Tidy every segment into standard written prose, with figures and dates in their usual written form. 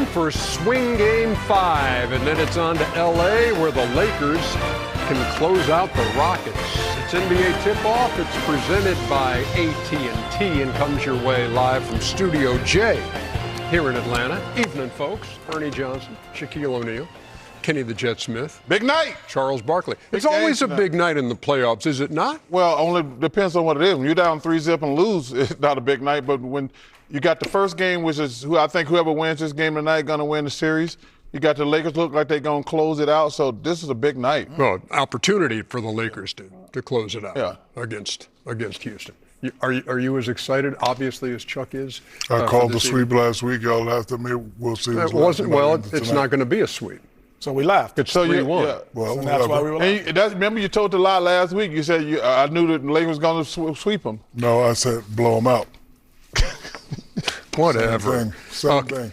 time for Swing Game 5, and then it's on to L.A. where the Lakers can close out the Rockets. It's NBA Tip-Off. It's presented by AT&T and comes your way live from Studio J here in Atlanta. Evening, folks. Ernie Johnson, Shaquille O'Neal, Kenny the Jet Smith. Big night. Charles Barkley. It's always a big night in the playoffs, is it not? Well, only depends on what it is. When you're down 3-0 and lose, it's not a big night. But when you got the first game, which is who I think whoever wins this game tonight going to win the series. You got the Lakers look like they're going to close it out. So this is a big night. Well, opportunity for the Lakers to close it out against Houston. Are you as excited, obviously, as Chuck is? I called the sweep last week. Y'all laughed at me. We'll see. It wasn't. Well, it's not going to be a sweep. So we laughed. It's 3-1. Yeah. Well, so that's why we were laughing. Remember you told the lie last week. You said I knew that the Lakers was going to sweep them. No, I said blow them out. Whatever. Same thing.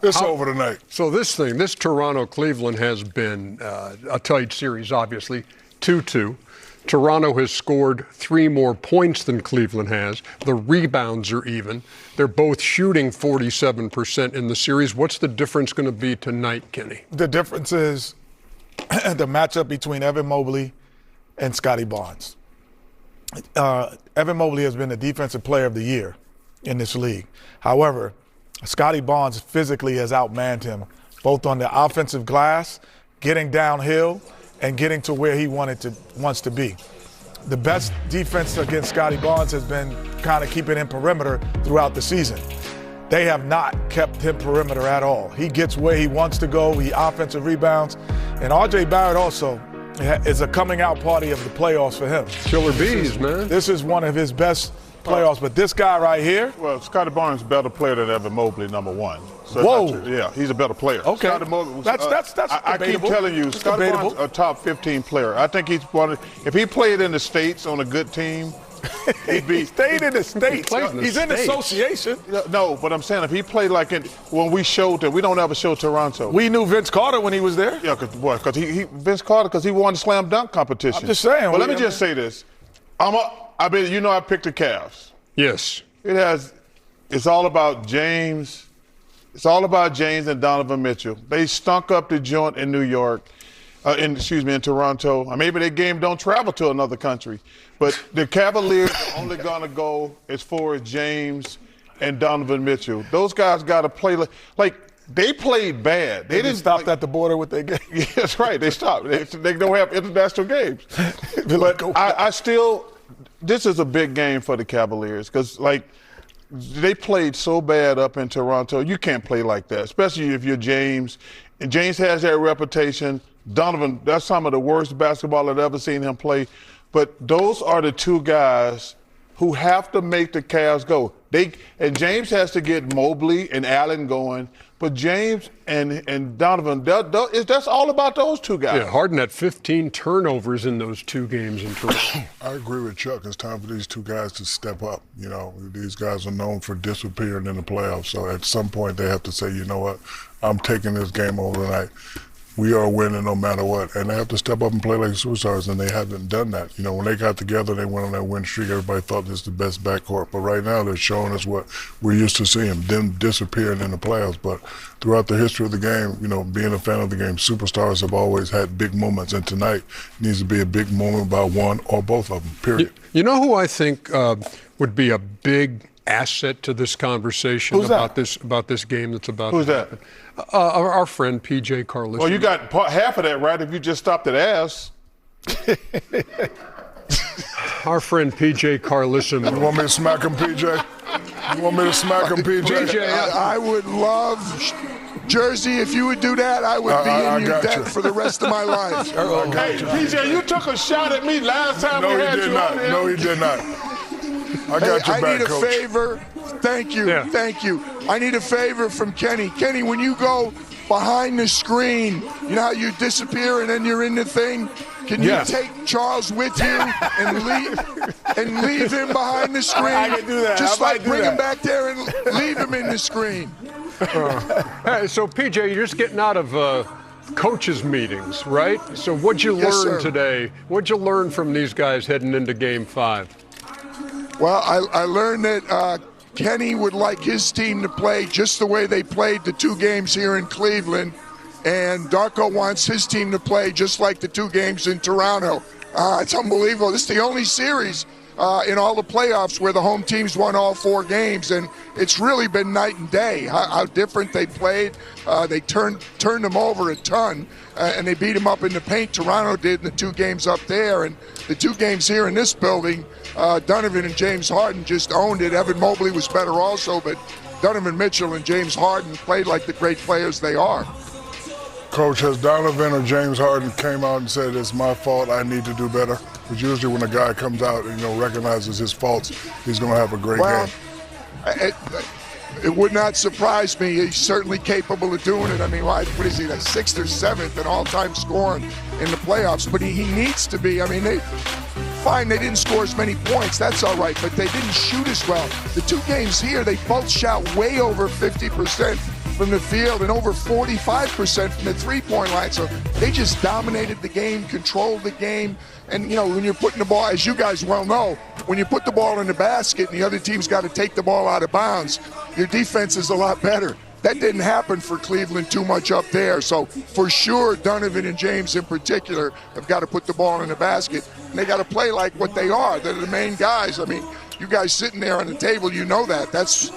It's over tonight. So this Toronto-Cleveland has been a tight series, obviously, 2-2. Toronto has scored 3 more points than Cleveland has. The rebounds are even. They're both shooting 47% in the series. What's the difference going to be tonight, Kenny? The difference is the matchup between Evan Mobley and Scotty Barnes. Evan Mobley has been the defensive player of the year in this league. However, Scotty Barnes physically has outmanned him, both on the offensive glass, getting downhill, and getting to where he wants to be. The best defense against Scotty Barnes has been kind of keeping him perimeter throughout the season. They have not kept him perimeter at all. He gets where he wants to go. He offensive rebounds. And RJ Barrett also is a coming out party of the playoffs for him. Killer bees, man. This is one of his best playoffs, but this guy right here. Well, Scotty Barnes is a better player than Evan Mobley, number one. So whoa. Yeah, he's a better player. Okay. Scotty Mobley, that's I keep telling you, Scotty Barnes a top 15 player. I think he's one of, if he played in the States on a good team, he'd be. He stayed in the States. He's in association. No, but I'm saying if he played like when we showed that, we don't ever show Toronto. We knew Vince Carter when he was there. Yeah, because Vince Carter, because he won the slam dunk competition. I'm just saying. But let me just say this. I picked the Cavs. Yes. It's all about James. It's all about James and Donovan Mitchell. They stunk up the joint in New York, in Toronto. Maybe their game don't travel to another country. But the Cavaliers are only going to go as far as James and Donovan Mitchell. Those guys got to play like they played bad. They didn't stop at the border with their game. Yeah, that's right. They stopped. They don't have international games. But I still – this is a big game for the Cavaliers because, they played so bad up in Toronto. You can't play like that, especially if you're James. And James has that reputation. Donovan, that's some of the worst basketball I've ever seen him play. But those are the two guys who have to make the Cavs go. And James has to get Mobley and Allen going. But James and Donovan, that's all about those two guys. Yeah, Harden had 15 turnovers in those 2 games in Toronto. I agree with Chuck. It's time for these 2 guys to step up. These guys are known for disappearing in the playoffs. So at some point they have to say, you know what, I'm taking this game over tonight. We are winning no matter what. And they have to step up and play like superstars, and they haven't done that. When they got together, they went on that win streak. Everybody thought this was the best backcourt. But right now, they're showing us what we're used to seeing, them disappearing in the playoffs. But throughout the history of the game, being a fan of the game, superstars have always had big moments. And tonight needs to be a big moment by one or both of them, period. You know who I think would be a big asset to this conversation about this game that's about Who's to that? happen? Our friend P.J. Carlesimo. Well, you got half of that right if you just stopped at ass. Our friend P.J. Carlesimo. You want me to smack him, P.J.? You want me to smack him, P.J.? I would love Jersey. If you would do that, I would be in your debt for the rest of my life. Hey, P.J., you took a shot at me last time we had you on here. No, he did not. I got your back, Coach. I need a favor. Thank you. Yeah. Thank you. I need a favor from Kenny. Kenny, when you go behind the screen, you know how you disappear and then you're in the thing? Can you take Charles with you and leave him behind the screen? I can do that. Just bring him back there and leave him in the screen. Hey, so, PJ, you're just getting out of coaches meetings, right? So what'd you learn today? What'd you learn from these guys heading into Game 5? Well, I learned that Kenny would like his team to play just the way they played the 2 games here in Cleveland, and Darko wants his team to play just like the 2 games in Toronto. It's unbelievable. This is the only series in all the playoffs where the home teams won all 4 games, and it's really been night and day how different they played. They turned them over a ton, and they beat them up in the paint. Toronto did in the 2 games up there, and the 2 games here in this building, Donovan and James Harden just owned it. Evan Mobley was better also, but Donovan Mitchell and James Harden played like the great players they are. Coach, has Donovan or James Harden came out and said, it's my fault, I need to do better? Because usually when a guy comes out and recognizes his faults, he's going to have a great game. It would not surprise me. He's certainly capable of doing it. I mean, what is he, like 6th or 7th in all-time scoring in the playoffs? But he needs to be. I mean, they didn't score as many points. That's all right, but they didn't shoot as well. The 2 games here, they both shot way over 50% from the field and over 45% from the three-point line. So they just dominated the game, controlled the game. And, when you're putting the ball, as you guys well know, when you put the ball in the basket and the other team's got to take the ball out of bounds, your defense is a lot better. That didn't happen for Cleveland too much up there. So for sure, Donovan and James in particular have got to put the ball in the basket. And they got to play like what they are. They're the main guys. I mean, you guys sitting there on the table, you know that. That's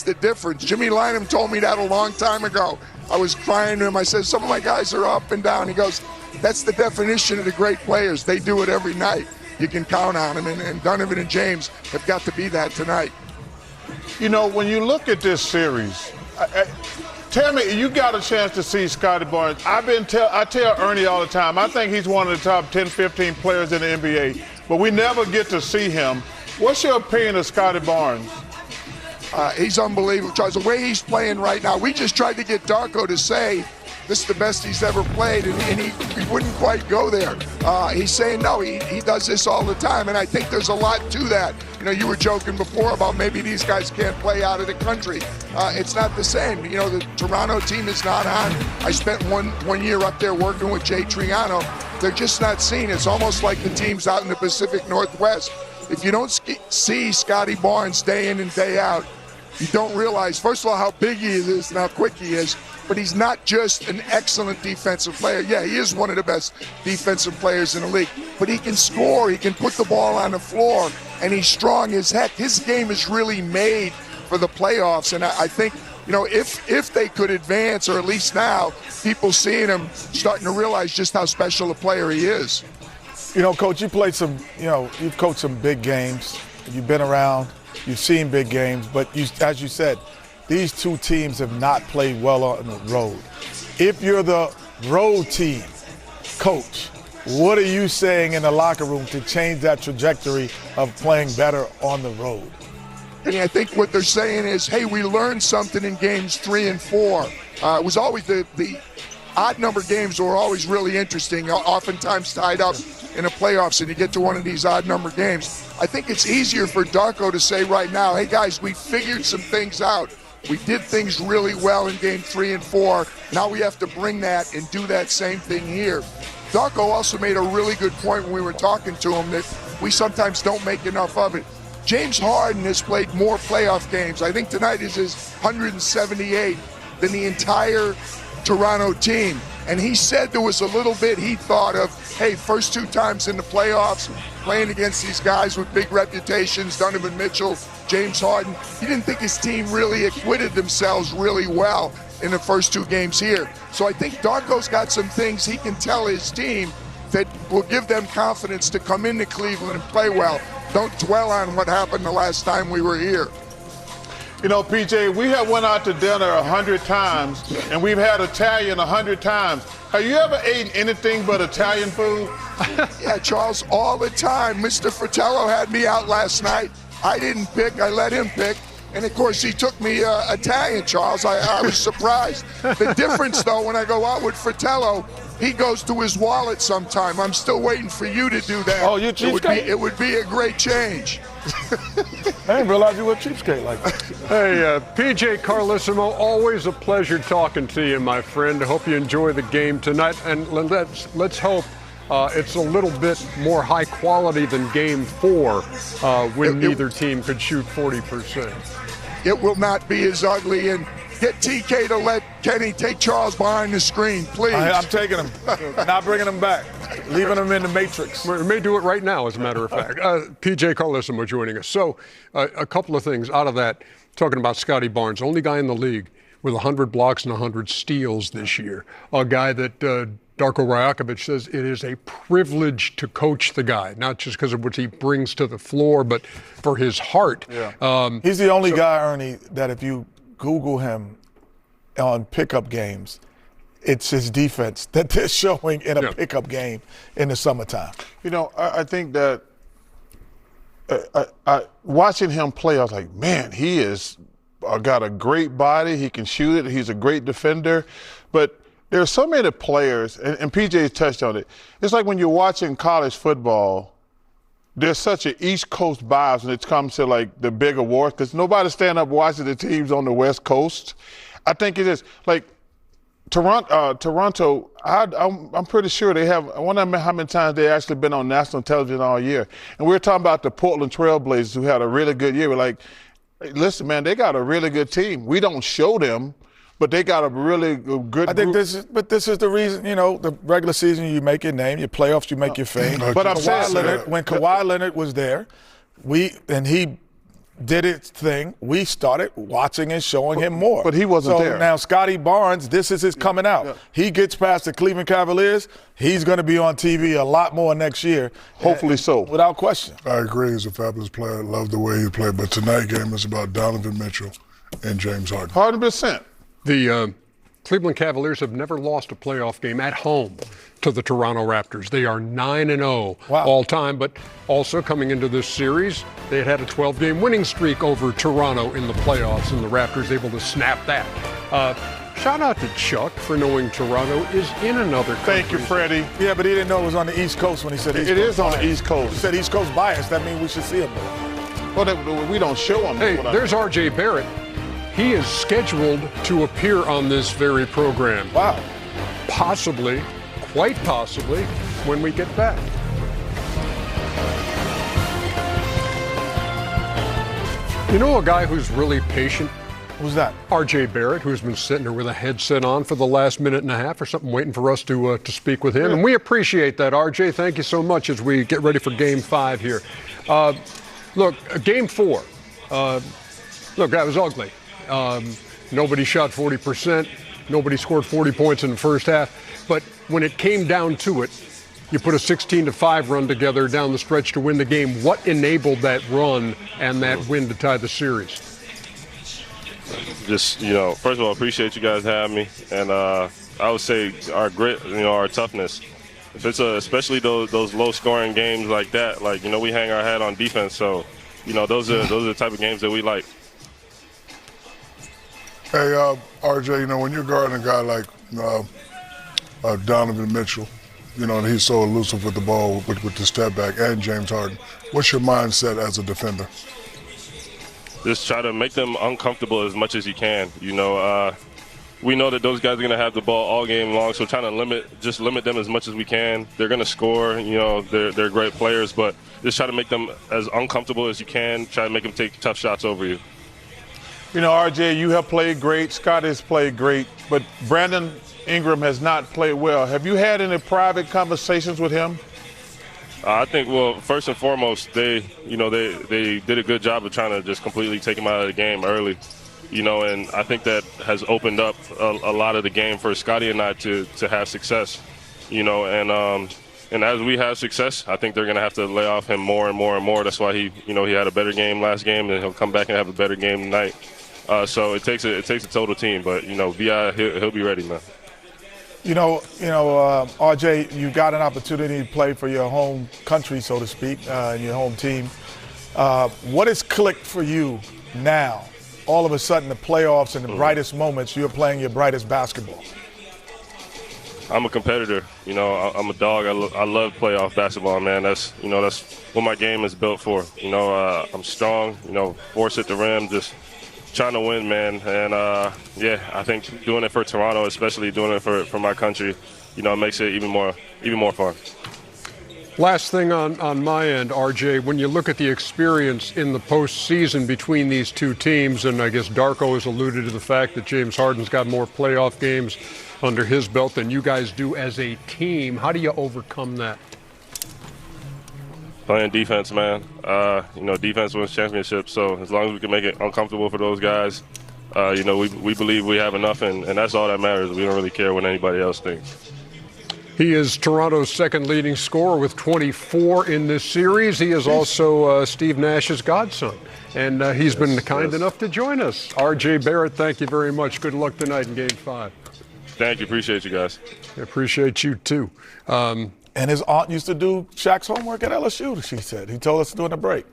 the difference. Jimmy Lynam told me that a long time ago. I was crying to him. I said, some of my guys are up and down. He goes, that's the definition of the great players. They do it every night. You can count on them. And Donovan and James have got to be that tonight. When you look at this series, tell me, you got a chance to see Scottie Barnes. I tell Ernie all the time, I think he's one of the top 10, 15 players in the NBA, but we never get to see him. What's your opinion of Scottie Barnes? He's unbelievable, Charles. The way he's playing right now, we just tried to get Darko to say this is the best he's ever played, and he wouldn't quite go there. He's saying, no, he does this all the time, and I think there's a lot to that. You were joking before about maybe these guys can't play out of the country. It's not the same. The Toronto team is not on. I spent one year up there working with Jay Triano. They're just not seen. It's almost like the teams out in the Pacific Northwest. If you don't see Scottie Barnes day in and day out, you don't realize, first of all, how big he is and how quick he is, but he's not just an excellent defensive player. Yeah, he is one of the best defensive players in the league, but he can score, he can put the ball on the floor, and he's strong as heck. His game is really made for the playoffs, and I think, if they could advance, or at least now, people seeing him starting to realize just how special a player he is. Coach, you played some, you've coached some big games. You've been around. You've seen big games, but as you said, these 2 teams have not played well on the road. If you're the road team, coach, what are you saying in the locker room to change that trajectory of playing better on the road? And I think what they're saying is, hey, we learned something in games 3 and 4. It was always the odd number games were always really interesting, oftentimes tied up in the playoffs, and you get to one of these odd number games. I think it's easier for Darko to say right now, hey guys, we figured some things out. We did things really well in game 3 and 4. Now we have to bring that and do that same thing here. Darko also made a really good point when we were talking to him that we sometimes don't make enough of it. James Harden has played more playoff games. I think tonight is his 178 than the entire Toronto team. And he said there was a little bit he thought of, hey, first 2 times in the playoffs, playing against these guys with big reputations, Donovan Mitchell, James Harden. He didn't think his team really acquitted themselves really well in the first 2 games here. So I think Darko's got some things he can tell his team that will give them confidence to come into Cleveland and play well. Don't dwell on what happened the last time we were here. PJ, we have went out to dinner 100 times, and we've had Italian 100 times. Have you ever eaten anything but Italian food? Yeah, Charles, all the time. Mr. Fratello had me out last night. I didn't pick. I let him pick. And, of course, he took me Italian, Charles. I was surprised. The difference, though, when I go out with Fratello, he goes to his wallet sometime. I'm still waiting for you to do that. Oh, you cheapskate? It would be a great change. I didn't realize you were a cheapskate like that. Hey, PJ Carlesimo, always a pleasure talking to you, my friend. I hope you enjoy the game tonight. And let's hope it's a little bit more high quality than Game 4 when neither team could shoot 40%. it will not be as ugly. And get TK to let Kenny take Charles behind the screen, please. I'm taking him. Not bringing him back. Leaving him in the Matrix. We may do it right now, as a matter of fact. PJ Carlesimo joining us. So a couple of things out of that, talking about Scotty Barnes, only guy in the league with 100 blocks and 100 steals this year. A guy that Darko Rajakovic says it is a privilege to coach the guy, not just because of what he brings to the floor, but for his heart. Yeah. He's the only guy, Ernie, that if you Google him on pickup games, it's his defense that they're showing in a pickup game in the summertime. You know, I think that watching him play, I was like, man, he is got a great body. He can shoot it. He's a great defender. But there are so many players, and PJ touched on it. It's like when you're watching college football, there's such an East Coast bias when it comes to like the big awards because nobody's standing up watching the teams on the West Coast. I think it is like Toronto, I'm pretty sure they have, I wonder how many times they actually been on national television all year. And we were talking about the Portland Trail Blazers who had a really good year. We're like, hey, listen, man, they got a really good team. We don't show them, but they got a really good I think group. this is the reason, you know, the regular season you make your name, your playoffs you make your fame. But I'm saying, when Kawhi Leonard was there, he did its thing, we started watching and showing him more. But he wasn't there. Now, Scotty Barnes, this is his coming out. Yeah. He gets past the Cleveland Cavaliers, he's going to be on TV a lot more next year. Hopefully so. Without question. I agree. He's a fabulous player. I love the way he played. But tonight's game is about Donovan Mitchell and James Harden. 100%. The Cleveland Cavaliers have never lost a playoff game at home to the Toronto Raptors. They are 9-0 all time, but also coming into this series, they had a 12-game winning streak over Toronto in the playoffs, and the Raptors able to snap that. Shout out to Chuck for knowing Toronto is in another country. Thank you, Freddie. Yeah, but he didn't know it was on the East Coast when he said East It Coast is on bias. the East Coast. He said East Coast bias. That means we should see him more. Well, we don't show them. Hey, there's RJ Barrett. He is scheduled to appear on this very program. Wow. Possibly, quite possibly, when we get back. You know a guy who's really patient? Who's that? RJ Barrett, who's been sitting there with a headset on for the last minute and a half or something, waiting for us to speak with him. And we appreciate that, RJ. Thank you so much as we get ready for Game 5 here. Look, Game 4. Look, that was ugly. Nobody shot 40%. Nobody scored 40 points in the first half. But when it came down to it, you put a 16-5 run together down the stretch to win the game. What enabled that run and that win to tie the series? Just, first of all, appreciate you guys having me. And I would say our grit, our toughness. If it's especially those low-scoring games like that, we hang our hat on defense. So, those are the type of games that we like. Hey, RJ, when you're guarding a guy like Donovan Mitchell, and he's so elusive with the ball, with the step back, and James Harden, what's your mindset as a defender? Just try to make them uncomfortable as much as you can. We know that those guys are going to have the ball all game long, so trying to limit them as much as we can. They're going to score. They're great players, but just try to make them as uncomfortable as you can. Try to make them take tough shots over you. RJ, you have played great. Scott has played great, but Brandon Ingram has not played well. Have you had any private conversations with him? I think, well, first and foremost, they did a good job of trying to just completely take him out of the game early, and I think that has opened up a lot of the game for Scotty and I to have success, and as we have success, I think they're going to have to lay off him more and more and more. That's why he had a better game last game, and he'll come back and have a better game tonight. So it takes a total team, but Vi he'll be ready, man. RJ, you got an opportunity to play for your home country, so to speak, and your home team. What has clicked for you now? All of a sudden, the playoffs and the brightest moments, you're playing your brightest basketball. I'm a competitor. I'm a dog. I love playoff basketball, man. That's what my game is built for. I'm strong. Force at the rim, just trying to win, man. And I think doing it for Toronto, especially doing it for my country, it makes it even more fun. Last thing on my end, RJ, when you look at the experience in the postseason between these two teams, and I guess Darko has alluded to the fact that James Harden's got more playoff games under his belt than you guys do as a team, how do you overcome that? Playing defense, man. Defense wins championships, so as long as we can make it uncomfortable for those guys, we believe we have enough, and that's all that matters. We don't really care what anybody else thinks. He is Toronto's second leading scorer with 24 in this series. He is also Steve Nash's godson, and he's been kind enough to join us. RJ Barrett, thank you very much. Good luck tonight in Game 5. Thank you. Appreciate you guys. I appreciate you, too. And his aunt used to do Shaq's homework at LSU, she said. He told us during the break.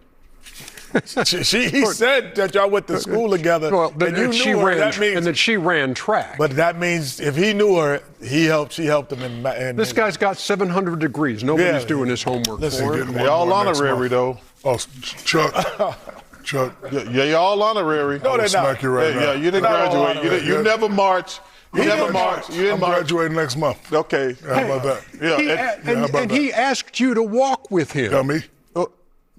He said that y'all went to school together. Well, and you she knew her. ran, That means, and that she ran track. But that means if he knew her, she helped him. This guy's got 700 degrees. Nobody's doing his homework for him. They all honorary, though. Oh, Chuck. Yeah, you're all honorary. No, they're not. Smack you right now. Yeah, you didn't graduate. You never marched. You never marched. You didn't I'm march. graduating next month. Okay. How about that? Yeah. He asked you to walk with him. Dummy.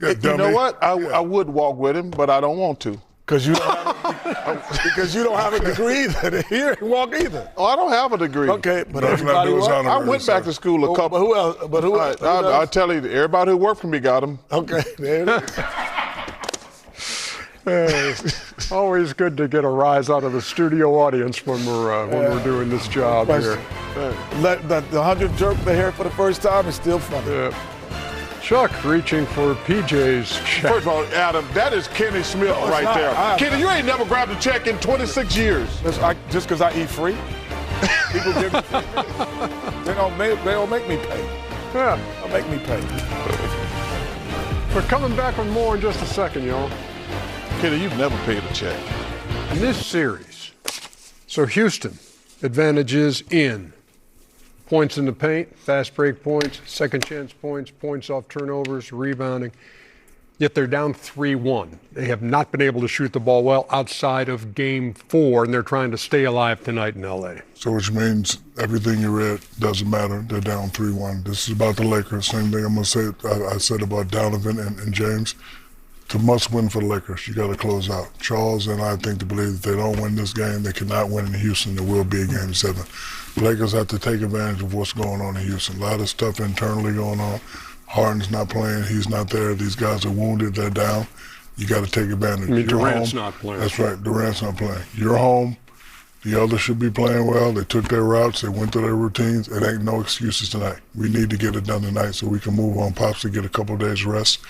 You know what? I would walk with him, but I don't want to. Because you don't have a degree either. He didn't walk either. Oh, I don't have a degree. Okay, but Nothing I do is I honorary, went back to school a couple. But who else? But who else? I tell you, everybody who worked for me got them. Okay, there it is. Always good to get a rise out of the studio audience when we're doing this job here. The 100 jerk the hair for the first time is still funny. Chuck reaching for PJ's check. First of all, Adam, that is Kenny Smith right not. there. Kenny, you ain't never grabbed a check in 26 years. Just because I eat free? People give me free. They don't make me pay. Yeah. They'll make me pay. We're coming back with more in just a second, y'all. Kenny, you've never paid a check. In this series, so Houston advantages in points in the paint, fast break points, second chance points, points off turnovers, rebounding. Yet they're down 3-1. They have not been able to shoot the ball well outside of Game 4, and they're trying to stay alive tonight in L.A. So which means everything you read doesn't matter. They're down 3-1. This is about the Lakers. Same thing I'm going to say I said about Donovan and James. It's a must-win for the Lakers. You got to close out. Charles and I think to believe that they don't win this game, they cannot win in Houston. There will be a Game 7. The Lakers have to take advantage of what's going on in Houston. A lot of stuff internally going on. Harden's not playing. He's not there. These guys are wounded. They're down. You got to take advantage. I mean, Durant's not playing. That's right. Durant's not playing. You're home. The others should be playing well. They took their routes. They went through their routines. It ain't no excuses tonight. We need to get it done tonight so we can move on. Pops to get a couple of days rest.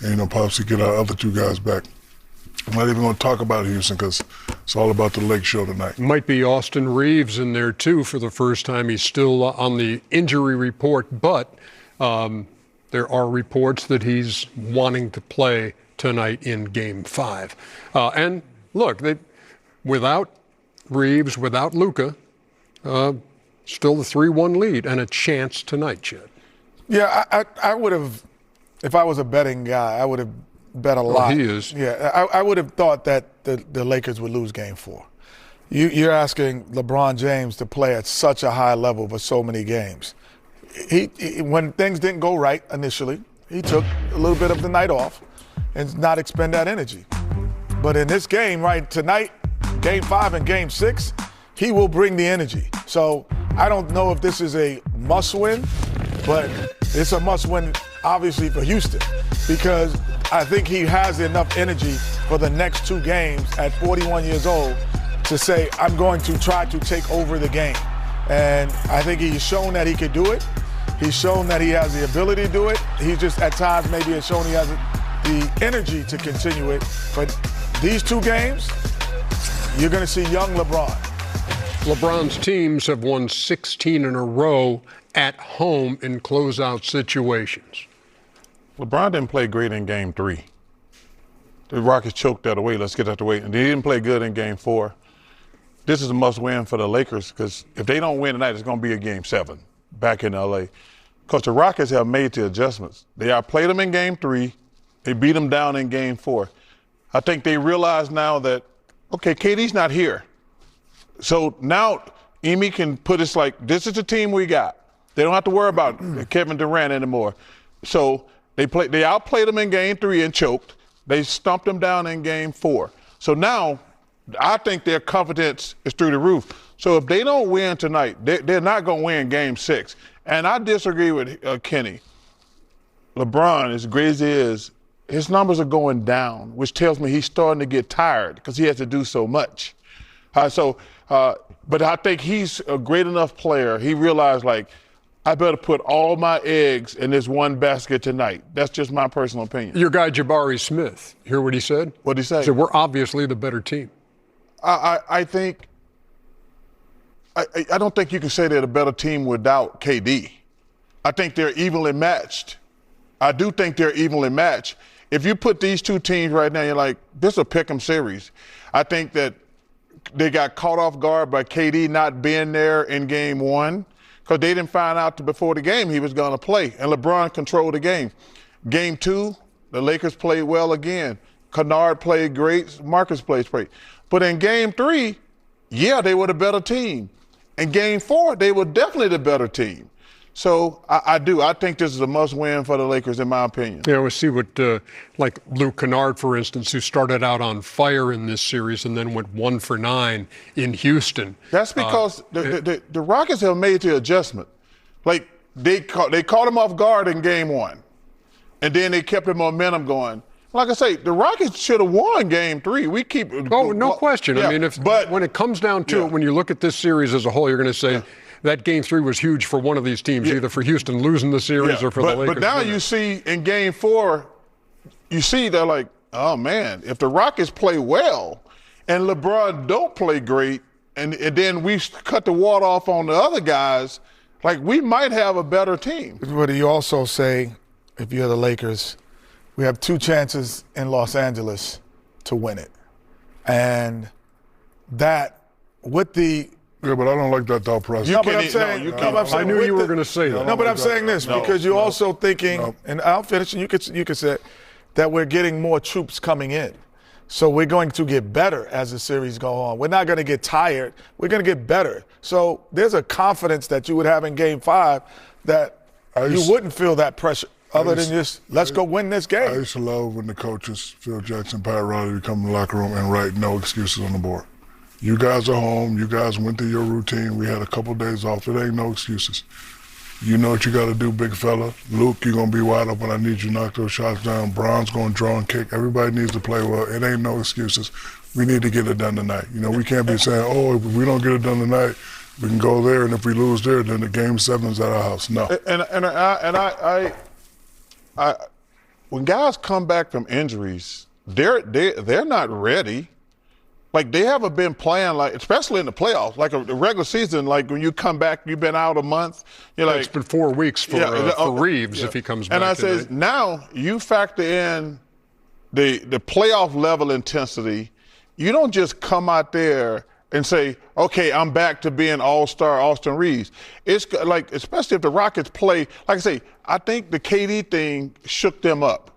And, Pops to get our other two guys back. I'm not even going to talk about Houston because it's all about the Lake Show tonight. Might be Austin Reeves in there, too, for the first time. He's still on the injury report, but there are reports that he's wanting to play tonight in Game 5. And, look, without Reeves, without Luka, still the 3-1 lead and a chance tonight, Chet. Yeah, I would have, if I was a betting guy, I would have bet a lot. He is. Yeah, I would have thought that the Lakers would lose Game 4. You're asking LeBron James to play at such a high level for so many games. He when things didn't go right initially, he took a little bit of the night off and not expend that energy. But in this game, right, tonight, Game 5 and Game 6, he will bring the energy. So I don't know if this is a must-win, but it's a must-win, obviously, for Houston because I think he has enough energy for the next 2 games at 41 years old to say, I'm going to try to take over the game. And I think he's shown that he could do it. He's shown that he has the ability to do it. He just, at times, maybe has shown he has the energy to continue it. But these 2 games, you're going to see young LeBron. LeBron's teams have won 16 in a row at home in closeout situations. LeBron didn't play great in Game 3. The Rockets choked that away. Let's get that away. And they didn't play good in Game 4. This is a must-win for the Lakers because if they don't win tonight, it's going to be a Game 7 back in L.A. Because the Rockets have made the adjustments. They outplayed them in Game 3. They beat them down in Game 4. I think they realize now that, okay, KD's not here. So now Emi can put us like, this is the team we got. They don't have to worry about Kevin Durant anymore. So they outplayed them in game 3 and choked. They stumped them down in game 4. So now I think their confidence is through the roof. So if they don't win tonight, they're not going to win game 6. And I disagree with Kenny. LeBron, as great as he is, his numbers are going down, which tells me he's starting to get tired because he has to do so much. But I think he's a great enough player. He realized, like, I better put all my eggs in this one basket tonight. That's just my personal opinion. Your guy, Jabari Smith, hear what he said? What did he say? He said, we're obviously the better team. I think – I don't think you can say they're the better team without KD. I think they're evenly matched. I do think they're evenly matched. If you put these two teams right now, you're like, this is a pick'em series. I think that they got caught off guard by KD not being there in game 1 because they didn't find out before the game he was going to play, and LeBron controlled the game. Game 2, the Lakers played well again. Kennard played great. Marcus played great. But in game 3, yeah, they were the better team. In game 4, they were definitely the better team. So I think this is a must-win for the Lakers, in my opinion. Yeah, we'll see what, like Luke Kennard, for instance, who started out on fire in this series and then went 1 for 9 in Houston. That's because the Rockets have made the adjustment. Like, they caught him off guard in game 1, and then they kept the momentum going. Like I say, the Rockets should have won game 3. We keep. Oh, no question. Yeah, I mean, when it comes down to it, when you look at this series as a whole, you're going to say that game 3 was huge for one of these teams, either for Houston losing the series or for the Lakers. But now you see in game 4, you see they're like, oh man, if the Rockets play well and LeBron don't play great, and then we cut the water off on the other guys, like we might have a better team. But you also say, if you're the Lakers, we have 2 chances in Los Angeles to win it. And that, with the – Yeah, but I don't like that thought process. I knew you were going to say that. No, but I'm saying this because you're also thinking, and I'll finish, and you could say that we're getting more troops coming in. So we're going to get better as the series go on. We're not going to get tired. We're going to get better. So there's a confidence that you would have in Game 5 that you wouldn't feel that pressure. Other than just, let's go win this game. I used to love when the coaches, Phil Jackson, Pat Riley, would come in the locker room and write no excuses on the board. You guys are home. You guys went through your routine. We had a couple of days off. It ain't no excuses. You know what you got to do, big fella. Luke, you're going to be wide open. I need you to knock those shots down. Bron's going to draw and kick. Everybody needs to play well. It ain't no excuses. We need to get it done tonight. You know, we can't be saying, oh, if we don't get it done tonight, we can go there, and if we lose there, then the Game 7's at our house. No. When guys come back from injuries, they're not ready. Like, they haven't been playing, like, especially in the playoffs, like the regular season, like when you come back, you've been out a month. You're like, it's been 4 weeks for Reeves if he comes back. And I tonight. says, now you factor in the playoff level intensity. You don't just come out there and say, okay, I'm back to being all-star Austin Reeves. It's like, especially if the Rockets play, like I say, I think the KD thing shook them up.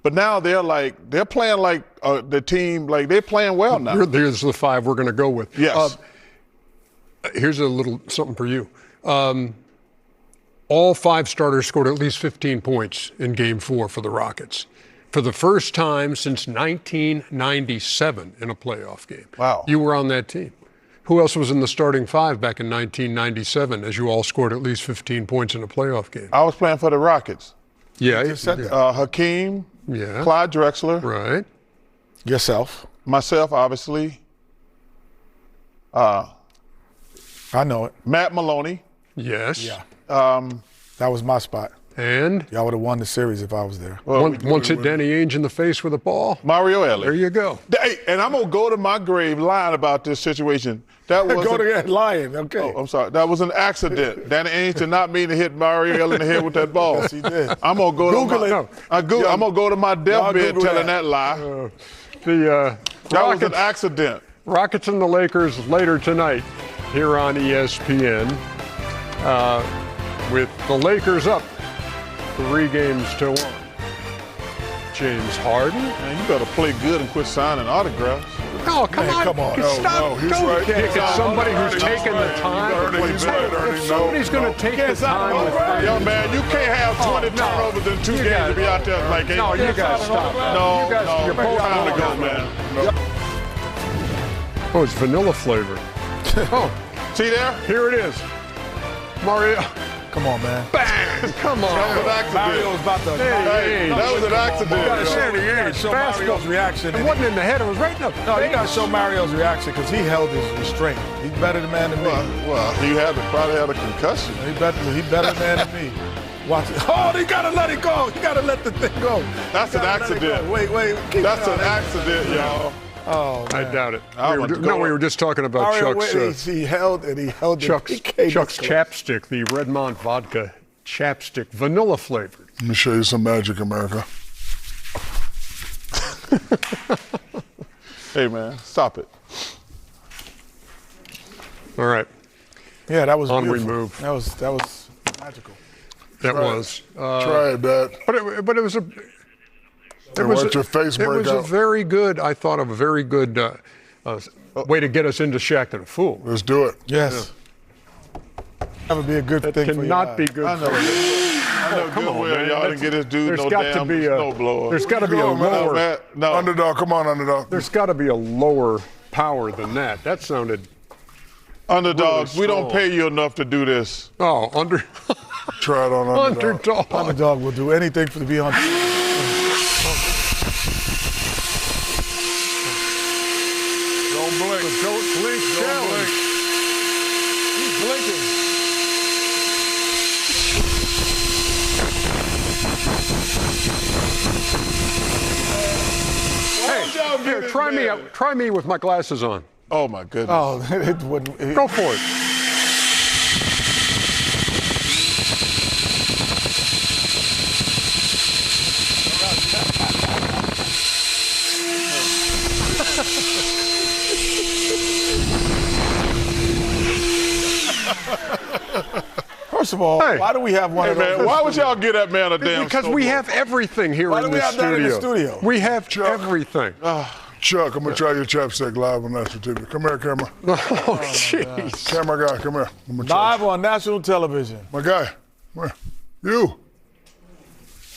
But now they're playing like the team, like they're playing well now. Here's the 5 we're going to go with. Yes. Here's a little something for you. All 5 starters scored at least 15 points in Game 4 for the Rockets. For the first time since 1997 in a playoff game. Wow. You were on that team. Who else was in the starting 5 back in 1997 as you all scored at least 15 points in a playoff game? I was playing for the Rockets. Yeah. Hakeem. Yeah. Clyde Drexler. Right. Yourself. Myself, obviously. I know it. Matt Maloney. Yes. Yeah. That was my spot. And? Y'all would have won the series if I was there. Well, once hit Danny Ainge in the face with a ball. Mario Elliott. There you go. Hey, and I'm going to go to my grave lying about this situation. That was go to that lying, okay. Oh, I'm sorry. That was an accident. Danny Ainge did not mean to hit Mario Elliott in the head with that ball. Yes, he did. I'm going to go Google to it. I'm going to go to my deathbed telling that lie. That was an accident. Rockets and the Lakers later tonight here on ESPN with the Lakers up 3-1. James Harden. Man, you better play good and quit signing autographs. Oh, come on. Come on. Stop. he's Don't right. kick at somebody who's He's taking the right. time. He's right. If somebody's going to take the time with things. Yo, man, you can't have 20 turnovers in 2 games to be out there like, hey, No, you got to stop. No, you guys, you're both time to go, wrong. man. Oh, it's vanilla flavor. Oh, See there? here it is. Mario. Come on, man. Bang! Come on. That was an accident. Mario's about to. Hey, that was an accident. You gotta show Fastball. Mario's reaction. It wasn't in the head. It was right in the No, you face. gotta show Mario's reaction because he held his restraint. He's better man than me. Well, he probably had a concussion. He better man than me. Watch it. Oh, he gotta let it go. He gotta let the thing go. That's an accident. Wait. That's an accident, y'all. Oh, I man. doubt it. I We want to were, go- we were just talking about Mario, Chuck's, he held the Chuck's chapstick, the Redmont vodka chapstick, vanilla flavored. Let me show you some magic, America. Hey, man, stop it. All right, Yeah, that was On we beautiful. move. That was magical. that was. Try it, Dad. But it was a. It And watch your face it break was a out. very good. I thought of a very good way to get us into Shaq and Fool. Let's do it. Yes. That would be a good thing for you. Cannot be good. I know Come good on, well man. y'all didn't get this dude There's no got damn to be snowblower. There's got to be a Go, man. lower. Man, no. Underdog, come on, underdog. There's got to be a lower power than that. That sounded. Underdogs, really we don't strong. pay you enough to do this. Oh, Try it on underdog. underdog. Underdog will do anything to be on. Don't blink. Don't blink. Don't Challenge. blink. He's blinking. Hey, here, try me out. Try me with my glasses on. Oh my goodness. Oh, it wouldn't. Go for it. First of all, Hey. why do we have one Hey of those? man, why would y'all get that man a damn Because we snowblower? have everything here Why in do we the have that in the studio. studio? We have Chuck. everything. Chuck, I'm going to try your chapstick live on national TV. Come here, camera. Oh, jeez. Camera guy, come here. I'm gonna try Live on national television. My guy, come here. You.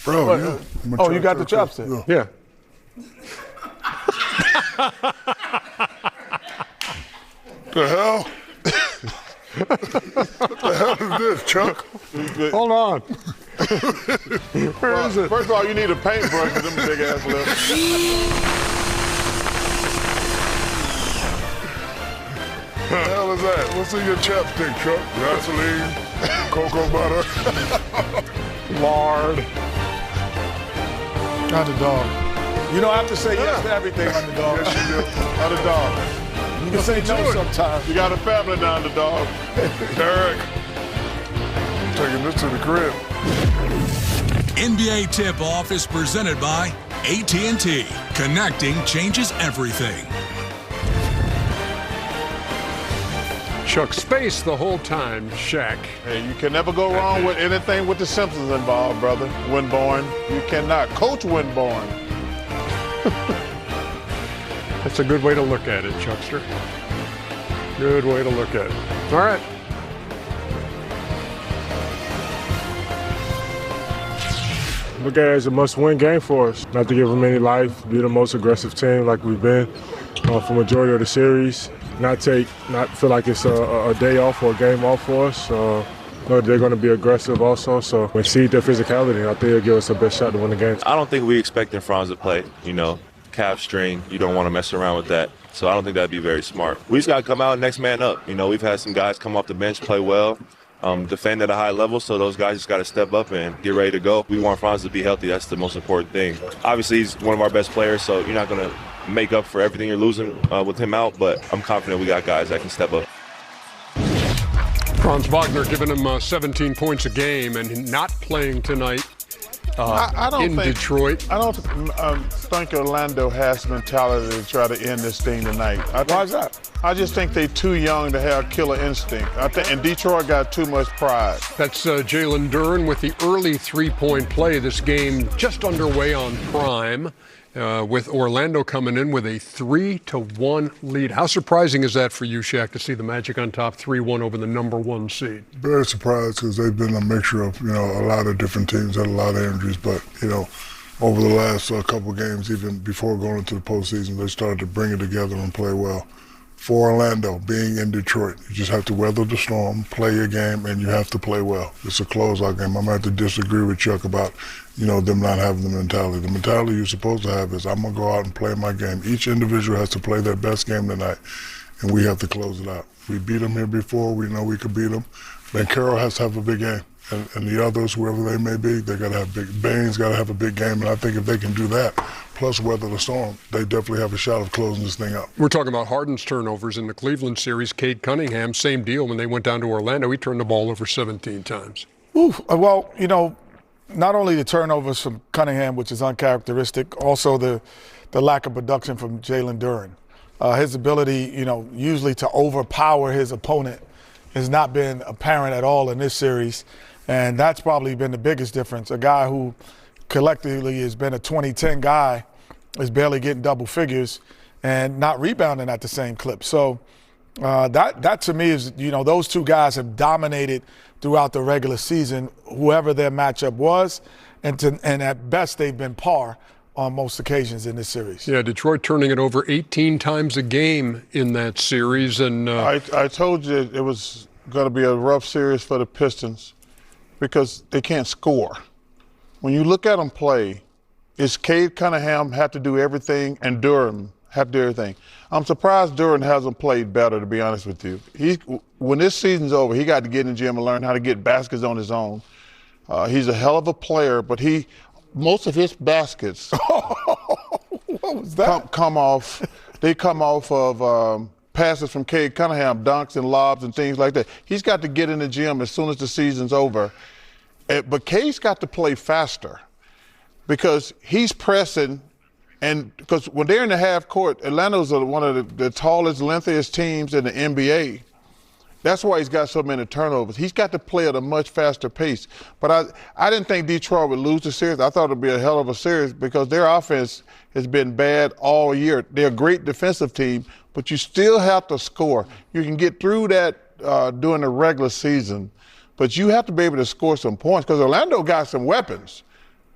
Bro, you. I'm gonna Oh, try you got the to- chopstick. Yeah. The hell? What the hell is this, Chuck? Hold on. Where is it? First of all, you need a paintbrush with them big ass lips. The hell is that? What's in your chapstick, Chuck? Gasoline, cocoa butter. Lard. Underdog. You don't have to say yes to everything, underdog. Yes, you do. Underdog. You can say no sometimes. You got a family now, underdog. Derek, I'm taking this to the crib. NBA Tip-Off is presented by AT&T. Connecting changes everything. Chuck space the whole time, Shaq. Hey, you can never go wrong with anything with the Simpsons involved, brother. Winborn. You cannot. Coach Winborn. That's a good way to look at it, Chuckster. Good way to look at it. All right. Look at it as a must-win game for us. Not to give them any life, be the most aggressive team like we've been for majority of the series. Not feel like it's a day off or a game off for us. They're going to be aggressive also, so exceed their physicality. I think it'll give us the best shot to win the game. I don't think we expecting Franz to play. Calf strain, you don't want to mess around with that. So I don't think that'd be very smart. We just got to come out next man up. We've had some guys come off the bench, play well, defend at a high level, so those guys just got to step up and get ready to go. We want Franz to be healthy. That's the most important thing. Obviously, he's one of our best players, so you're not going to make up for everything you're losing with him out, but I'm confident we got guys that can step up. Franz Wagner giving him 17 points a game and not playing tonight I don't in think, Detroit. I don't think Orlando has mentality to try to end this thing tonight. Why is that? I just think they're too young to have killer instinct. And Detroit got too much pride. That's Jalen Duren with the early three-point play. This game just underway on Prime. with Orlando coming in with a 3-1 lead. How surprising is that for you, Shaq, to see the Magic on top 3-1 over the #1 seed? Very surprised because they've been a mixture of, a lot of different teams, had a lot of injuries, but, over the last couple of games, even before going into the postseason, they started to bring it together and play well. For Orlando, being in Detroit, you just have to weather the storm, play your game, and you have to play well. It's a closeout game. I'm going to have to disagree with Chuck about, them not having the mentality. The mentality you're supposed to have is I'm going to go out and play my game. Each individual has to play their best game tonight, and we have to close it out. We beat them here before. We know we could beat them. Then Carroll has to have a big game. And the others, whoever they may be, they got to have big. Bain's got to have a big game, and I think if they can do that, plus weather the storm, they definitely have a shot of closing this thing up. We're talking about Harden's turnovers in the Cleveland series. Cade Cunningham, same deal. When they went down to Orlando, he turned the ball over 17 times. Ooh, well, not only the turnovers from Cunningham, which is uncharacteristic, also the lack of production from Jalen Duren. His ability, usually to overpower his opponent has not been apparent at all in this series. And that's probably been the biggest difference. A guy who collectively has been a 2010 guy is barely getting double figures and not rebounding at the same clip. So that to me is, those two guys have dominated throughout the regular season, whoever their matchup was, and at best they've been par on most occasions in this series. Yeah, Detroit turning it over 18 times a game in that series. And I told you it was going to be a rough series for the Pistons, because they can't score. When you look at them play, it's Cade Cunningham had to do everything and Durham had to do everything. I'm surprised Durham hasn't played better, to be honest with you. When this season's over, he got to get in the gym and learn how to get baskets on his own. He's a hell of a player, but most of his baskets what was that? come off of passes from Cade Cunningham, dunks and lobs and things like that. He's got to get in the gym as soon as the season's over. But Cade's got to play faster because he's pressing, and because when they're in the half court, Atlanta's one of the tallest, lengthiest teams in the NBA. That's why he's got so many turnovers. He's got to play at a much faster pace. But I didn't think Detroit would lose the series. I thought it would be a hell of a series because their offense has been bad all year. They're a great defensive team, but you still have to score. You can get through that during the regular season, but you have to be able to score some points because Orlando got some weapons.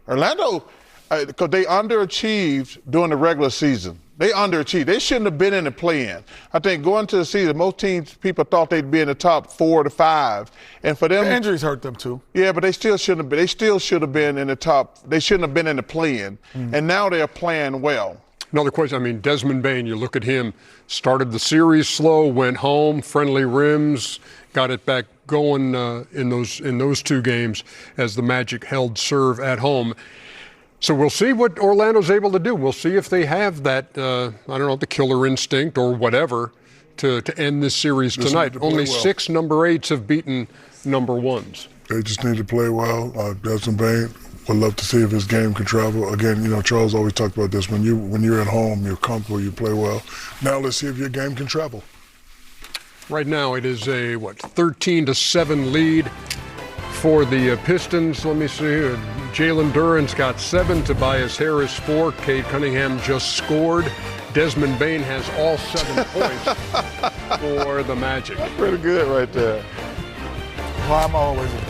Orlando, because they underachieved during the regular season. They underachieved. They shouldn't have been in the play-in. I think going to the season, most people thought they'd be in the top 4 to 5, and for them, the injuries hurt them too. Yeah, but they still shouldn't have been. They still should have been in the top. They shouldn't have been in the play-in, and now they're playing well. Another question. Desmond Bane. You look at him. Started the series slow, went home, friendly rims, got it back going in those two games as the Magic held serve at home. So we'll see what Orlando's able to do. We'll see if they have that, the killer instinct or whatever to end this series tonight. Only well. 6 number 8s have beaten number 1s. They just need to play well. Desmond Bane would love to see if his game can travel. Again, Charles always talked about this. When you're at home, you're comfortable, you play well. Now let's see if your game can travel. Right now it is a 13-7 lead for the Pistons. Let me see here. Jalen Duren's got 7, Tobias Harris 4, Cade Cunningham just scored. Desmond Bane has all 7 points for the Magic. That's pretty good right there. Well, I'm always a